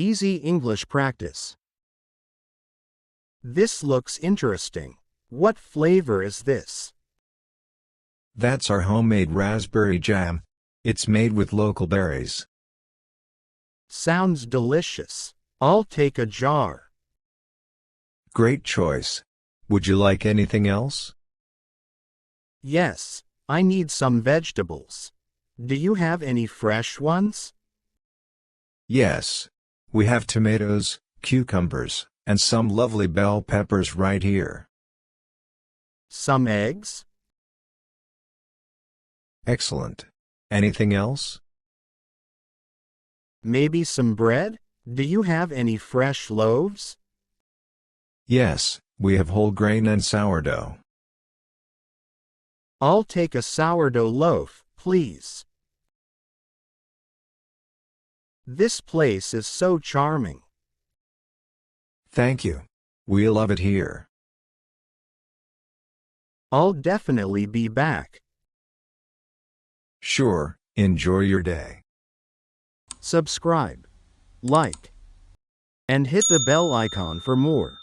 Easy English practice. This looks interesting. What flavor is this? That's our homemade raspberry jam. It's made with local berries. Sounds delicious. I'll take a jar. Great choice. Would you like anything else? Yes, I need some vegetables. Do you have any fresh ones? Yes. We have tomatoes, cucumbers, and some lovely bell peppers right here. Some eggs? Excellent. Anything else? Maybe some bread? Do you have any fresh loaves? Yes, we have whole grain and sourdough. I'll take a sourdough loaf, please. This place is so charming. Thank you. We love it here. I'll definitely be back. Sure, enjoy your day. Subscribe, like, and hit the bell icon for more.